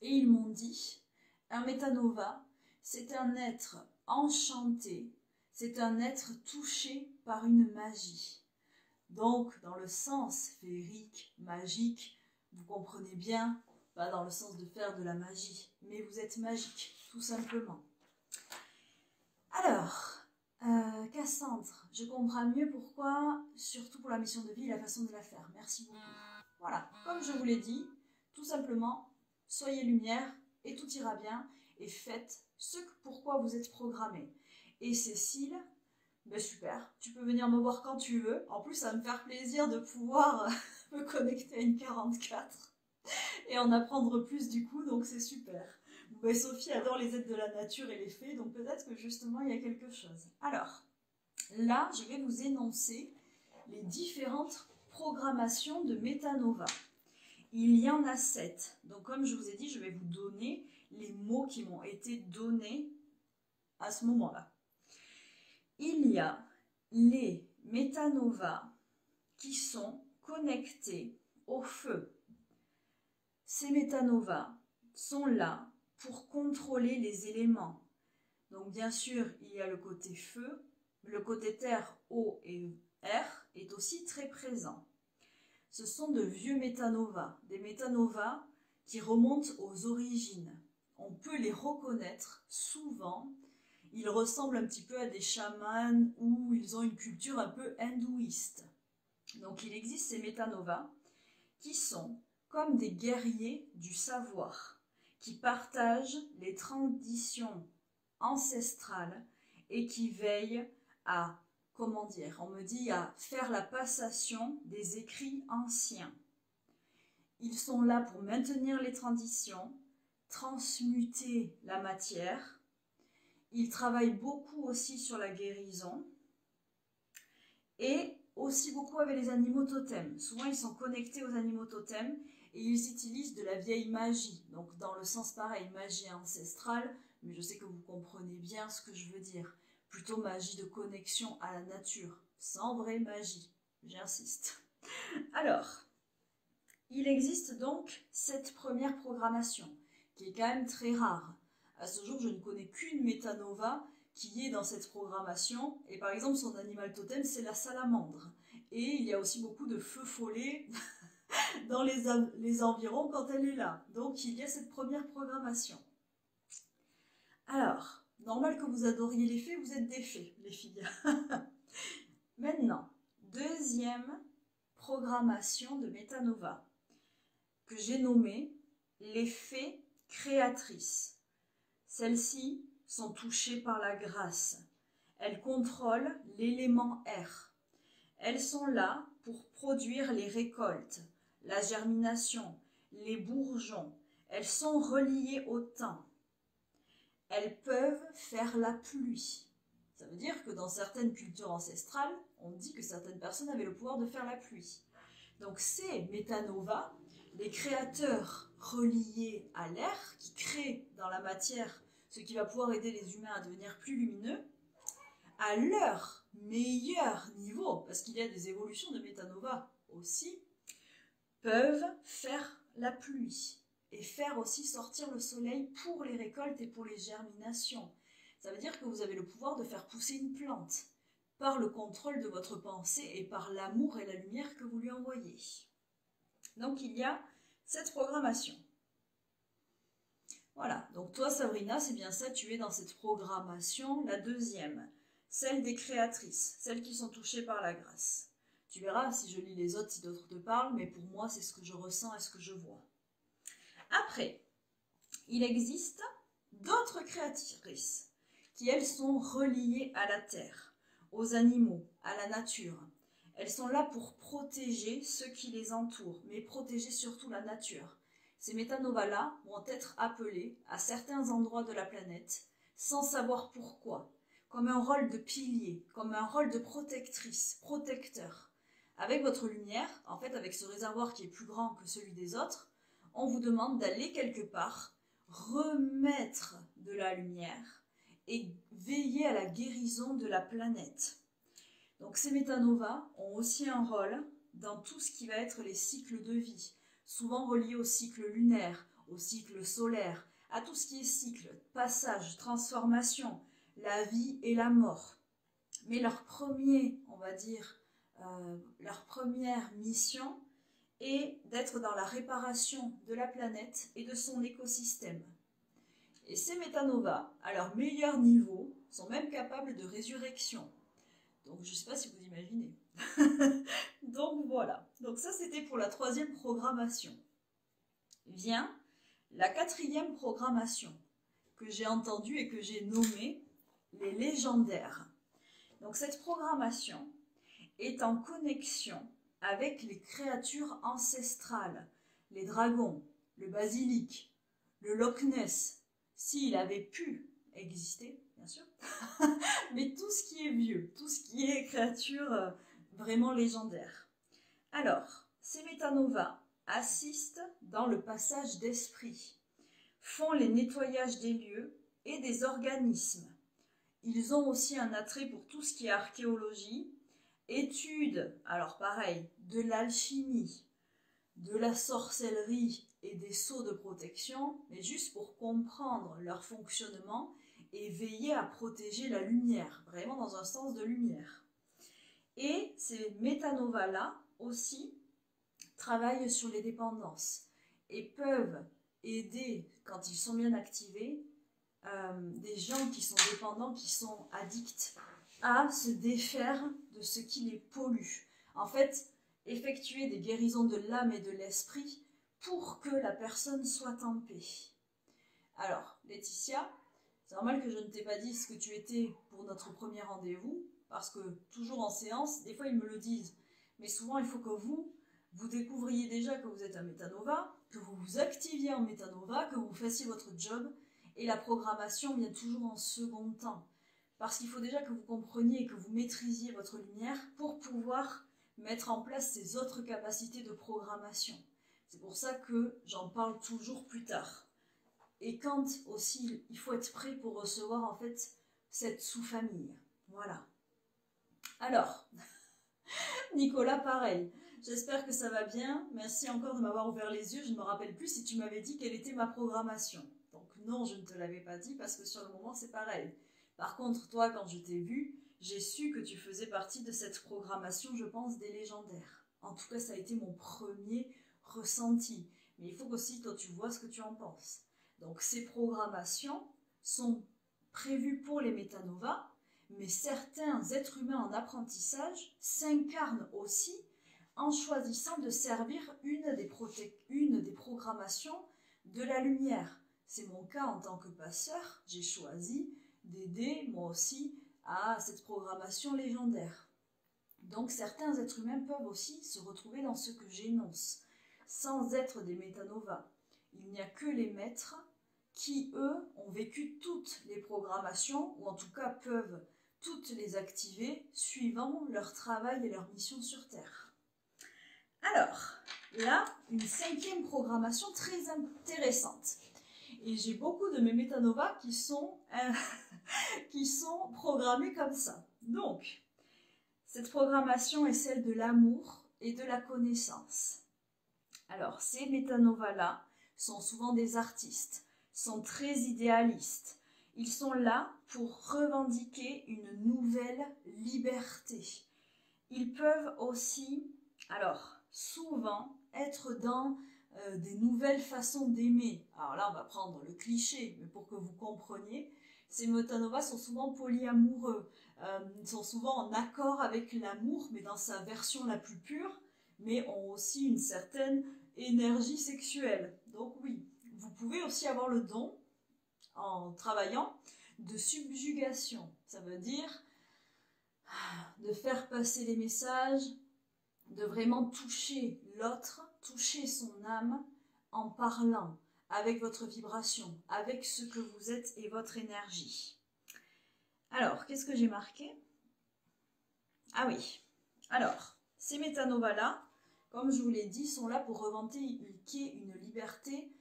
Et ils m'ont dit, un métanova, c'est un être enchanté, c'est un être touché par une magie. Donc, dans le sens féerique, magique, vous comprenez bien, pas dans le sens de faire de la magie, mais vous êtes magique, tout simplement. Alors, Cassandre, je comprends mieux pourquoi, surtout pour la mission de vie, la façon de la faire. Merci beaucoup. Voilà, comme je vous l'ai dit, tout simplement, soyez lumière et tout ira bien et faites ce pourquoi vous êtes programmé. Et Cécile, ben super, tu peux venir me voir quand tu veux. En plus, ça va me faire plaisir de pouvoir me connecter à une 44 et en apprendre plus du coup, donc c'est super. Ben, Sophie adore les êtres de la nature et les fées, donc peut-être que justement il y a quelque chose. Alors, là, je vais vous énoncer les différentes programmations de métanova. Il y en a 7. Donc comme je vous ai dit, je vais vous donner les mots qui m'ont été donnés à ce moment-là. Il y a les métanovas qui sont connectés au feu. Ces métanovas sont là pour contrôler les éléments. Donc bien sûr, il y a le côté feu, le côté terre, eau et air est aussi très présent. Ce sont de vieux métanovas, des métanovas qui remontent aux origines. On peut les reconnaître souvent. Ils ressemblent un petit peu à des chamans ou ils ont une culture un peu hindouiste. Donc il existe ces métanovas qui sont comme des guerriers du savoir, qui partagent les traditions ancestrales et qui veillent à, on me dit, à faire la passation des écrits anciens. Ils sont là pour maintenir les traditions, transmuter la matière. Ils travaillent beaucoup aussi sur la guérison et aussi beaucoup avec les animaux totems. Souvent, ils sont connectés aux animaux totems et ils utilisent de la vieille magie. Donc, dans le sens pareil, magie ancestrale, mais je sais que vous comprenez bien ce que je veux dire. Plutôt magie de connexion à la nature, sans vraie magie, j'insiste. Alors, il existe donc cette première programmation, qui est quand même très rare. À ce jour, je ne connais qu'une métanova qui est dans cette programmation. Et par exemple, son animal totem, c'est la salamandre. Et il y a aussi beaucoup de feux follets dans les environs quand elle est là. Donc, il y a cette première programmation. Alors, normal que vous adoriez les fées, vous êtes des fées, les filles. Maintenant, deuxième programmation de métanova que j'ai nommée les fées créatrices. Celles-ci sont touchées par la grâce. Elles contrôlent l'élément air. Elles sont là pour produire les récoltes, la germination, les bourgeons. Elles sont reliées au temps. Elles peuvent faire la pluie. Ça veut dire que dans certaines cultures ancestrales, on dit que certaines personnes avaient le pouvoir de faire la pluie. Donc ces métanovas, les créateurs reliés à l'air, qui créent dans la matière ce qui va pouvoir aider les humains à devenir plus lumineux, à leur meilleur niveau, parce qu'il y a des évolutions de métanovas aussi, peuvent faire la pluie et faire aussi sortir le soleil pour les récoltes et pour les germinations. Ça veut dire que vous avez le pouvoir de faire pousser une plante par le contrôle de votre pensée et par l'amour et la lumière que vous lui envoyez. Donc il y a cette programmation. Voilà, donc toi Sabrina, c'est bien ça, tu es dans cette programmation, la deuxième, celle des créatrices, celles qui sont touchées par la grâce. Tu verras si je lis les autres, si d'autres te parlent, mais pour moi c'est ce que je ressens et ce que je vois. Après, il existe d'autres créatrices qui, elles, sont reliées à la terre, aux animaux, à la nature. Elles sont là pour protéger ceux qui les entourent, mais protéger surtout la nature. Ces métanovas-là vont être appelées à certains endroits de la planète, sans savoir pourquoi, comme un rôle de pilier, comme un rôle de protectrice, protecteur. Avec votre lumière, en fait avec ce réservoir qui est plus grand que celui des autres, on vous demande d'aller quelque part, remettre de la lumière et veiller à la guérison de la planète. Donc ces métanovas ont aussi un rôle dans tout ce qui va être les cycles de vie, souvent reliés au cycle lunaire, au cycle solaire, à tout ce qui est cycle, passage, transformation, la vie et la mort. Mais leur leur première mission est d'être dans la réparation de la planète et de son écosystème. Et ces métanovas, à leur meilleur niveau, sont même capables de résurrection. Donc je ne sais pas si vous imaginez. Donc voilà. Donc ça c'était pour la troisième programmation. Vient la quatrième programmation que j'ai entendue et que j'ai nommée les légendaires. Donc cette programmation est en connexion avec les créatures ancestrales, les dragons, le basilic, le Loch Ness, s'il avait pu exister, bien sûr, mais tout ce qui est vieux, tout ce qui est créature vraiment légendaire. Alors, ces métanovas assistent dans le passage d'esprit, font les nettoyages des lieux et des organismes. Ils ont aussi un attrait pour tout ce qui est archéologie, étude, alors pareil, de l'alchimie, de la sorcellerie et des sceaux de protection, mais juste pour comprendre leur fonctionnement et veiller à protéger la lumière, vraiment dans un sens de lumière. Et ces métanovas-là aussi travaillent sur les dépendances et peuvent aider, quand ils sont bien activés, des gens qui sont dépendants, qui sont addicts, à se défaire de ce qui les pollue. En fait, effectuer des guérisons de l'âme et de l'esprit pour que la personne soit en paix. Alors, Laetitia, c'est normal que je ne t'ai pas dit ce que tu étais pour notre premier rendez-vous, parce que toujours en séance, des fois ils me le disent, mais souvent il faut que vous découvriez déjà que vous êtes un métanova, que vous vous activiez en métanova, que vous fassiez votre job, et la programmation vient toujours en second temps. Parce qu'il faut déjà que vous compreniez et que vous maîtrisiez votre lumière pour pouvoir mettre en place ces autres capacités de programmation. C'est pour ça que j'en parle toujours plus tard. Et quand aussi, il faut être prêt pour recevoir en fait cette sous-famille. Voilà. Alors, Nicolas, pareil. J'espère que ça va bien. Merci encore de m'avoir ouvert les yeux. Je ne me rappelle plus si tu m'avais dit quelle était ma programmation. Donc Non, je ne te l'avais pas dit parce que sur le moment, c'est pareil. Par contre, toi, quand je t'ai vu, j'ai su que tu faisais partie de cette programmation, je pense, des légendaires. En tout cas, ça a été mon premier ressenti. Mais il faut qu'aussi, toi, tu vois ce que tu en penses. Donc, ces programmations sont prévues pour les métanovas, mais certains êtres humains en apprentissage s'incarnent aussi en choisissant de servir une des programmations de la lumière. C'est mon cas en tant que passeur, j'ai choisi d'aider moi aussi à cette programmation légendaire. Donc certains êtres humains peuvent aussi se retrouver dans ce que j'énonce, sans être des métanovas. Il n'y a que les maîtres qui, eux, ont vécu toutes les programmations, ou en tout cas peuvent toutes les activer, suivant leur travail et leur mission sur Terre. Alors, là, une 5e programmation très intéressante. Et j'ai beaucoup de mes métanovas qui sont programmés comme ça. Donc, cette programmation est celle de l'amour et de la connaissance. Alors, ces métanovas-là sont souvent des artistes, sont très idéalistes. Ils sont là pour revendiquer une nouvelle liberté. Ils peuvent aussi, alors, souvent être dans des nouvelles façons d'aimer. Alors là, on va prendre le cliché, mais pour que vous compreniez, ces métanovas sont souvent polyamoureux, sont souvent en accord avec l'amour, mais dans sa version la plus pure, mais ont aussi une certaine énergie sexuelle. Donc oui, vous pouvez aussi avoir le don, en travaillant, de subjugation. Ça veut dire de faire passer les messages, de vraiment toucher l'autre, toucher son âme en parlant avec votre vibration, avec ce que vous êtes et votre énergie. Alors, qu'est-ce que j'ai marqué? Ah oui, alors, ces métanovas-là, comme je vous l'ai dit, sont là pour revendiquer une liberté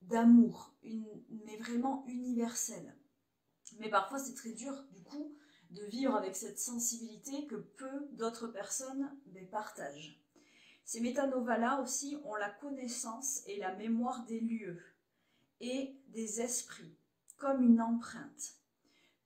d'amour, mais vraiment universelle. Mais parfois, c'est très dur, du coup, de vivre avec cette sensibilité que peu d'autres personnes partagent. Ces métanovas-là aussi ont la connaissance et la mémoire des lieux et des esprits, comme une empreinte.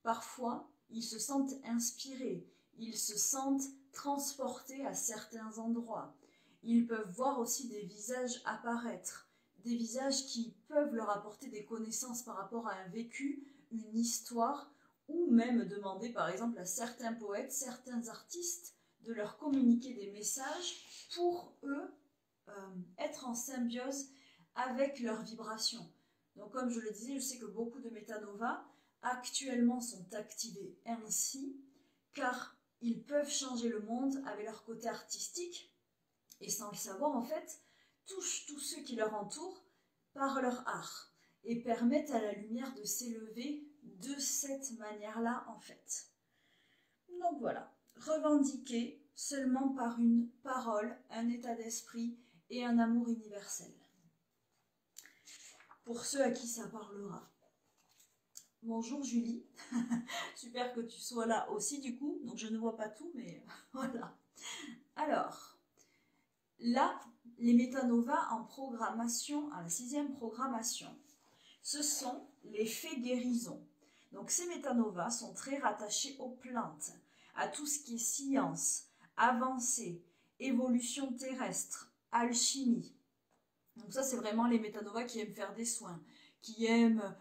Parfois, ils se sentent inspirés, ils se sentent transportés à certains endroits. Ils peuvent voir aussi des visages apparaître, des visages qui peuvent leur apporter des connaissances par rapport à un vécu, une histoire, ou même demander par exemple à certains poètes, certains artistes de leur communiquer des messages pour eux être en symbiose avec leur vibration. Donc comme je le disais, je sais que beaucoup de métanovas actuellement sont activés ainsi car ils peuvent changer le monde avec leur côté artistique et sans le savoir en fait, touchent tous ceux qui leur entourent par leur art et permettent à la lumière de s'élever de cette manière-là en fait. Donc voilà, revendiquer seulement par une parole, un état d'esprit et un amour universel. Pour ceux à qui ça parlera. Bonjour Julie, super que tu sois là aussi du coup, donc je ne vois pas tout mais voilà. Alors, là, les métanovas en programmation, à la 6e programmation, ce sont les fées guérisons. Donc ces métanovas sont très rattachés aux plantes, à tout ce qui est science, avancée, évolution terrestre, alchimie. Donc ça c'est vraiment les métanovas qui aiment faire des soins, qui aiment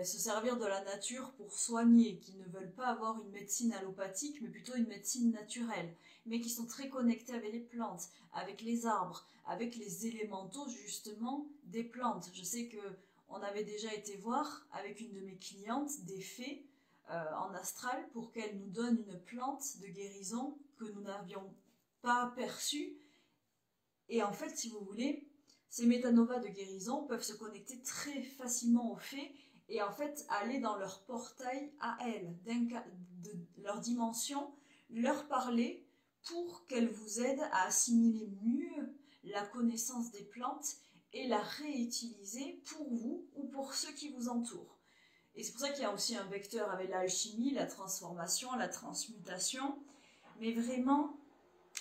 se servir de la nature pour soigner, qui ne veulent pas avoir une médecine allopathique mais plutôt une médecine naturelle, mais qui sont très connectés avec les plantes, avec les arbres, avec les élémentaux justement des plantes. Je sais que on avait déjà été voir avec une de mes clientes des fées en astral pour qu'elle nous donne une plante de guérison que nous n'avions pas perçue. Et en fait, si vous voulez, ces métanovas de guérison peuvent se connecter très facilement aux fées et en fait aller dans leur portail à elles, de leur dimension, leur parler pour qu'elles vous aident à assimiler mieux la connaissance des plantes et la réutiliser pour vous ou pour ceux qui vous entourent. Et c'est pour ça qu'il y a aussi un vecteur avec l'alchimie, la transformation, la transmutation. Mais vraiment,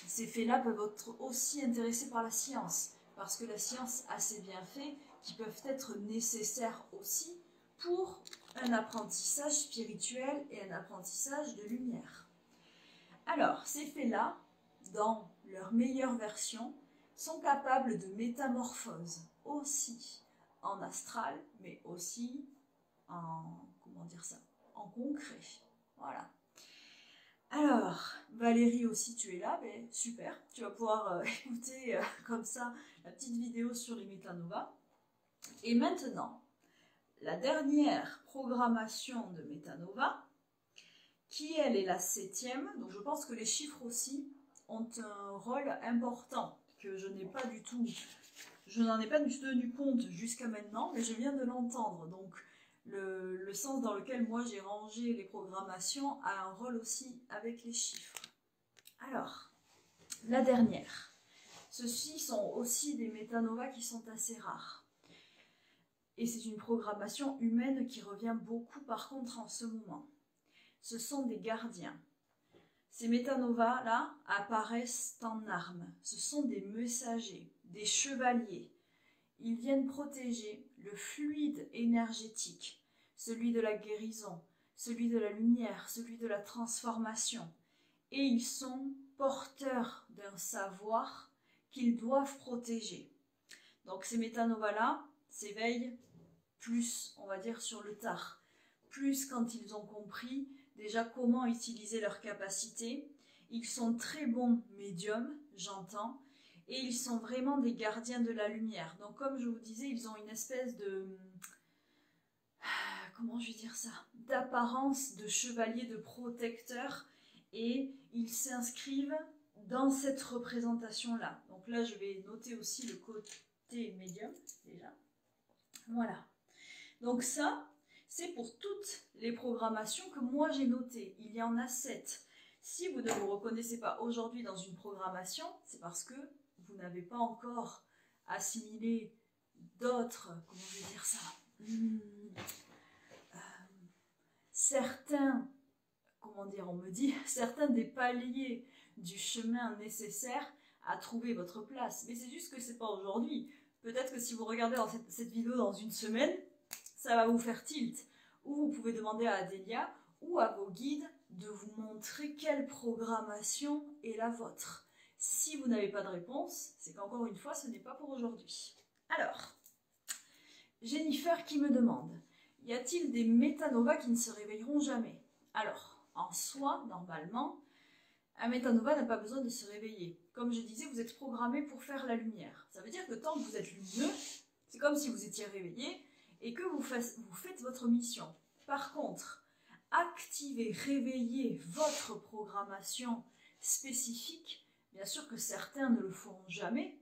ces faits-là peuvent être aussi intéressés par la science, parce que la science a ses bienfaits qui peuvent être nécessaires aussi pour un apprentissage spirituel et un apprentissage de lumière. Alors, ces fées-là, dans leur meilleure version, sont capables de métamorphose, aussi en astral, mais aussi en, comment dire ça, en concret. Voilà. Alors, Valérie aussi, tu es là, ben, super, tu vas pouvoir écouter comme ça la petite vidéo sur les métanovas. Et maintenant, la dernière programmation de métanova, qui elle est la 7e, donc je pense que les chiffres aussi ont un rôle important, que je n'ai pas du tout, je n'en ai pas du tout tenu compte jusqu'à maintenant, mais je viens de l'entendre, donc le sens dans lequel moi j'ai rangé les programmations a un rôle aussi avec les chiffres. Alors, la dernière. Ceux-ci sont aussi des métanovas qui sont assez rares. Et c'est une programmation humaine qui revient beaucoup par contre en ce moment. Ce sont des gardiens. Ces métanovas-là apparaissent en armes. Ce sont des messagers, des chevaliers. Ils viennent protéger le fluide énergétique, celui de la guérison, celui de la lumière, celui de la transformation. Et ils sont porteurs d'un savoir qu'ils doivent protéger. Donc ces métanovas-là s'éveillent plus, on va dire, sur le tard, plus quand ils ont compris déjà comment utiliser leurs capacités. Ils sont très bons médiums, j'entends, et ils sont vraiment des gardiens de la lumière. Donc comme je vous disais, ils ont une espèce de, comment je vais dire ça, d'apparence de chevalier, de protecteur, et ils s'inscrivent dans cette représentation-là. Donc là, je vais noter aussi le côté médium, déjà. Voilà. Donc ça, c'est pour toutes les programmations que moi j'ai notées. Il y en a 7. Si vous ne vous reconnaissez pas aujourd'hui dans une programmation, c'est parce que vous n'avez pas encore assimilé d'autres, comment je vais dire ça, certains, comment dire, on me dit, certains des paliers du chemin nécessaire à trouver votre place. Mais c'est juste que c'est pas aujourd'hui. Peut-être que si vous regardez dans cette vidéo dans une semaine, ça va vous faire tilt. Ou vous pouvez demander à Adélia ou à vos guides de vous montrer quelle programmation est la vôtre. Si vous n'avez pas de réponse, c'est qu'encore une fois, ce n'est pas pour aujourd'hui. Alors, Jennifer qui me demande, y a-t-il des métanovas qui ne se réveilleront jamais? Alors, en soi, normalement, un métanova n'a pas besoin de se réveiller. Comme je disais, vous êtes programmé pour faire la lumière. Ça veut dire que tant que vous êtes lumineux, c'est comme si vous étiez réveillé et que vous faites votre mission. Par contre, activer, réveiller votre programmation spécifique, bien sûr que certains ne le feront jamais.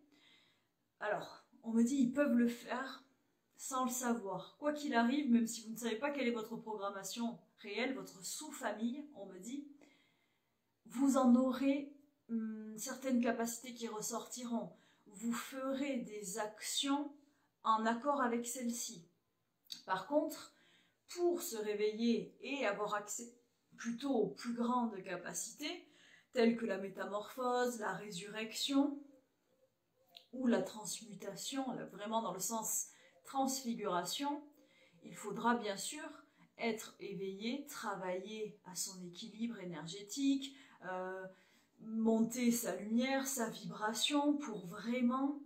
Alors, on me dit ils peuvent le faire sans le savoir. Quoi qu'il arrive, même si vous ne savez pas quelle est votre programmation réelle, votre sous-famille, on me dit, vous en aurez certaines capacités qui ressortiront. Vous ferez des actions en accord avec celles-ci. Par contre, pour se réveiller et avoir accès plutôt aux plus grandes capacités, telles que la métamorphose, la résurrection ou la transmutation, vraiment dans le sens transfiguration, il faudra bien sûr être éveillé, travailler à son équilibre énergétique, monter sa lumière, sa vibration pour vraiment,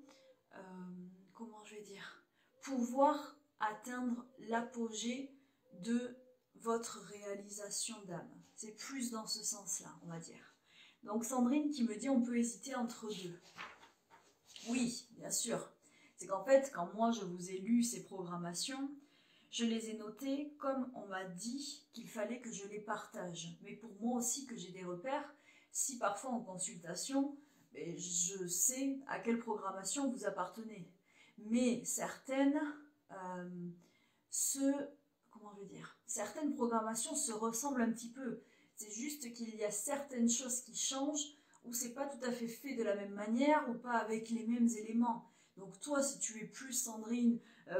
comment je vais dire, pouvoir atteindre l'apogée de votre réalisation d'âme. C'est plus dans ce sens-là, on va dire. Donc Sandrine qui me dit on peut hésiter entre deux. Oui, bien sûr. C'est qu'en fait, quand moi je vous ai lu ces programmations, je les ai notées comme on m'a dit qu'il fallait que je les partage. Mais pour moi aussi que j'ai des repères, si parfois en consultation, je sais à quelle programmation vous appartenez. Mais certaines, comment je vais dire, certaines programmations se ressemblent un petit peu. C'est juste qu'il y a certaines choses qui changent, ou c'est pas tout à fait fait de la même manière, ou pas avec les mêmes éléments. Donc toi, si tu es plus, Sandrine,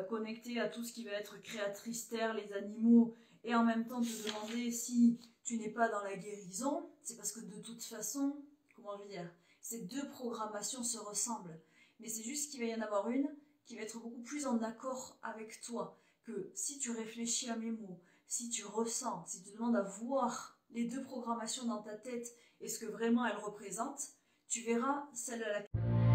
connectée à tout ce qui va être créatrice terre, les animaux, et en même temps te demander si tu n'es pas dans la guérison, c'est parce que de toute façon, comment je veux dire, ces deux programmations se ressemblent. Mais c'est juste qu'il va y en avoir une qui va être beaucoup plus en accord avec toi, que si tu réfléchis à mes mots, si tu ressens, si tu demandes à voir les deux programmations dans ta tête et ce que vraiment elles représentent, tu verras celle à laquelle